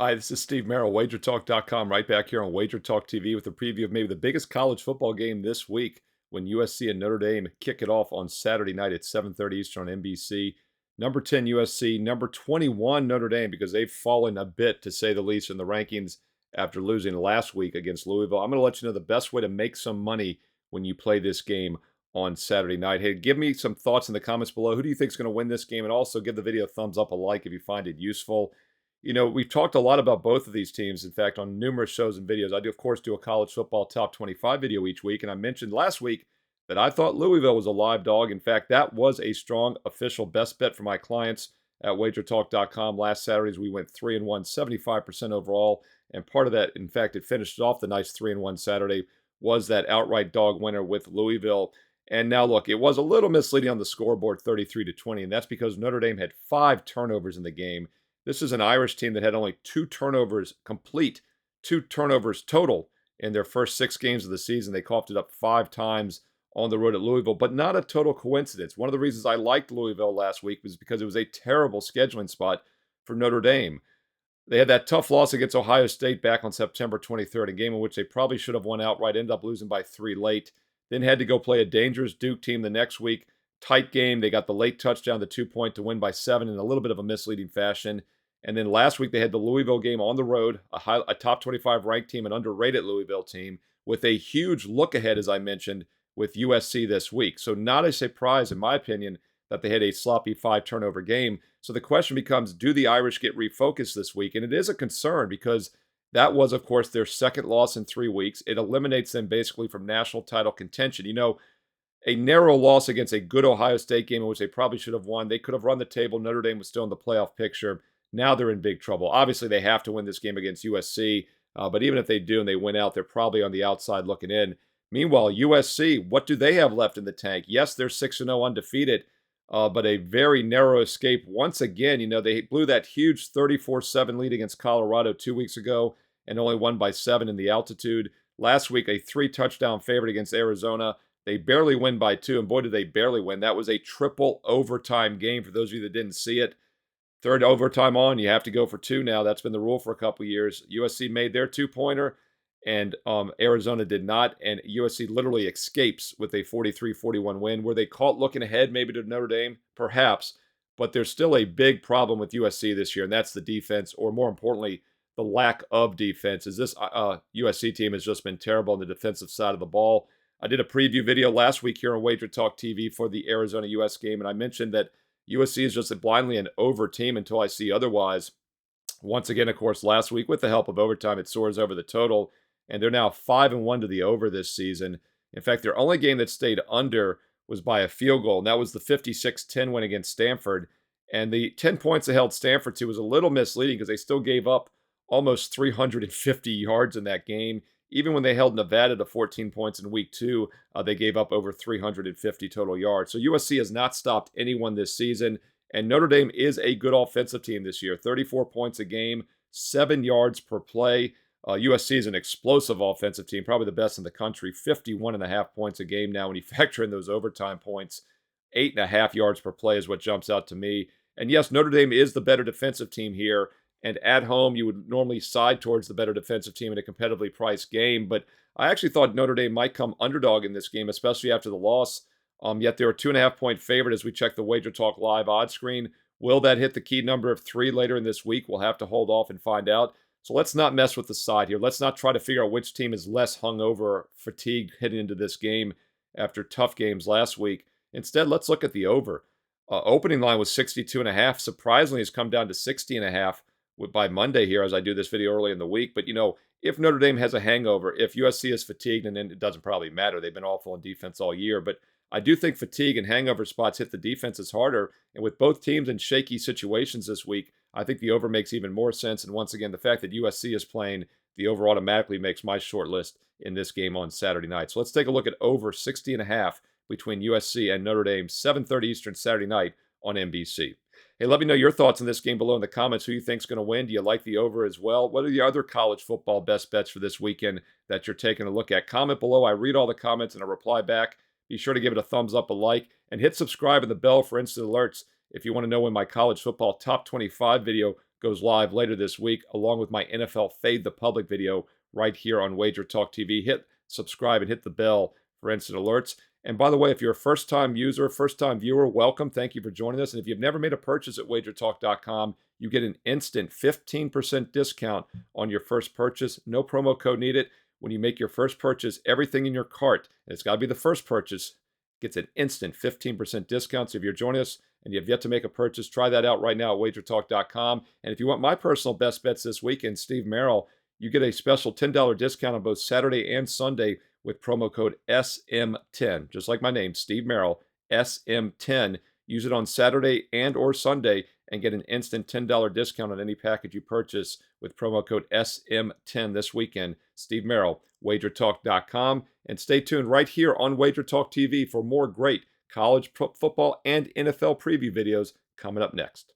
Hi, this is Steve Merrill, WagerTalk.com, right back here on Wager Talk TV with a preview of maybe the biggest college football game this week when USC and Notre Dame kick it off on Saturday night at 7:30 Eastern on NBC. Number 10 USC, number 21 Notre Dame, because they've fallen a bit, to say the least, in the rankings after losing last week against Louisville. I'm going to let you know the best way to make some money when you play this game on Saturday night. Hey, give me some thoughts in the comments below. Who do you think is going to win this game? And also give the video a thumbs up, a like if you find it useful. We've talked a lot about both of these teams, in fact, on numerous shows and videos. I do, of course, do a college football top 25 video each week, and I mentioned last week that I thought Louisville was a live dog. In fact, that was a strong official best bet for my clients at wagertalk.com. Last Saturdays, we went 3-1, 75% overall, and part of that, in fact, it finished off the nice 3-1 Saturday, was that outright dog winner with Louisville. And now, look, it was a little misleading on the scoreboard, 33-20, and that's because Notre Dame had 5 turnovers in the game. This is an Irish team that had only 2 turnovers complete, 2 turnovers total in their first 6 games of the season. They coughed it up 5 times on the road at Louisville, but not a total coincidence. One of the reasons I liked Louisville last week was because it was a terrible scheduling spot for Notre Dame. They had that tough loss against Ohio State back on September 23rd, a game in which they probably should have won outright, ended up losing by 3 late. Then had to go play a dangerous Duke team the next week. Tight game. They got the late touchdown, the 2-point to win by 7 in a little bit of a misleading fashion. And then last week they had the Louisville game on the road, a top 25 ranked team, an underrated Louisville team, with a huge look ahead, as I mentioned, with USC this week. So not a surprise, in my opinion, that they had a sloppy 5-turnover game. So the question becomes, do the Irish get refocused this week? And it is a concern because that was, of course, their second loss in 3 weeks. It eliminates them basically from national title contention. A narrow loss against a good Ohio State game in which they probably should have won. They could have run the table. Notre Dame was still in the playoff picture. Now they're in big trouble. Obviously, they have to win this game against USC, but even if they do and they win out, they're probably on the outside looking in. Meanwhile, USC, what do they have left in the tank? Yes, they're 6-0 undefeated, but a very narrow escape. Once again, they blew that huge 34-7 lead against Colorado 2 weeks ago and only won by 7 in the altitude. Last week, a 3-touchdown favorite against Arizona. They barely win by 2, and boy, did they barely win. That was a triple overtime game for those of you that didn't see it. Third overtime on, you have to go for 2 now. That's been the rule for a couple of years. USC made their 2-pointer, and Arizona did not, and USC literally escapes with a 43-41 win. Were they caught looking ahead maybe to Notre Dame? Perhaps, but there's still a big problem with USC this year, and that's the defense, or more importantly, the lack of defense. This USC team has just been terrible on the defensive side of the ball. I did a preview video last week here on Wager Talk TV for the Arizona-US game, and I mentioned that USC is just blindly an over team until I see otherwise. Once again, of course, last week, with the help of overtime, it soars over the total, and they're now 5-1 to the over this season. In fact, their only game that stayed under was by a field goal, and that was the 56-10 win against Stanford. And the 10 points they held Stanford to was a little misleading because they still gave up almost 350 yards in that game. Even when they held Nevada to 14 points in week 2, they gave up over 350 total yards. So USC has not stopped anyone this season, and Notre Dame is a good offensive team this year. 34 points a game, 7 yards per play. USC is an explosive offensive team, probably the best in the country. 51.5 points a game now when you factor in those overtime points. 8.5 yards per play is what jumps out to me. And yes, Notre Dame is the better defensive team here. And at home, you would normally side towards the better defensive team in a competitively priced game. But I actually thought Notre Dame might come underdog in this game, especially after the loss. Yet they're a 2.5-point favorite as we check the Wager Talk live odds screen. Will that hit the key number of 3 later in this week? We'll have to hold off and find out. So let's not mess with the side here. Let's not try to figure out which team is less hungover or fatigued heading into this game after tough games last week. Instead, let's look at the over. Opening line was 62.5. Surprisingly, has come down to 60.5. By Monday here as I do this video early in the week. But, if Notre Dame has a hangover, if USC is fatigued, and then it doesn't probably matter. They've been awful on defense all year. But I do think fatigue and hangover spots hit the defenses harder. And with both teams in shaky situations this week, I think the over makes even more sense. And once again, the fact that USC is playing, the over automatically makes my short list in this game on Saturday night. So let's take a look at over 60.5 between USC and Notre Dame, 7:30 Eastern Saturday night on NBC. Hey, let me know your thoughts on this game below in the comments. Who you think's going to win? Do you like the over as well? What are the other college football best bets for this weekend that you're taking a look at? Comment below. I read all the comments and I reply back. Be sure to give it a thumbs up, a like, and hit subscribe and the bell for instant alerts if you want to know when my college football top 25 video goes live later this week, along with my NFL Fade the Public video right here on Wager Talk TV. Hit subscribe and hit the bell for instant alerts. And by the way, if you're a first-time user, first-time viewer, welcome. Thank you for joining us. And if you've never made a purchase at wagertalk.com, you get an instant 15% discount on your first purchase. No promo code needed. When you make your first purchase, everything in your cart, and it's got to be the first purchase, gets an instant 15% discount. So if you're joining us and you've yet to make a purchase, try that out right now at wagertalk.com. And if you want my personal best bets this weekend, Steve Merrill, you get a special $10 discount on both Saturday and Sunday with promo code SM10. Just like my name, Steve Merrill, SM10. Use it on Saturday and or Sunday and get an instant $10 discount on any package you purchase with promo code SM10 this weekend. Steve Merrill, wagertalk.com. And stay tuned right here on Wager Talk TV for more great college football and NFL preview videos coming up next.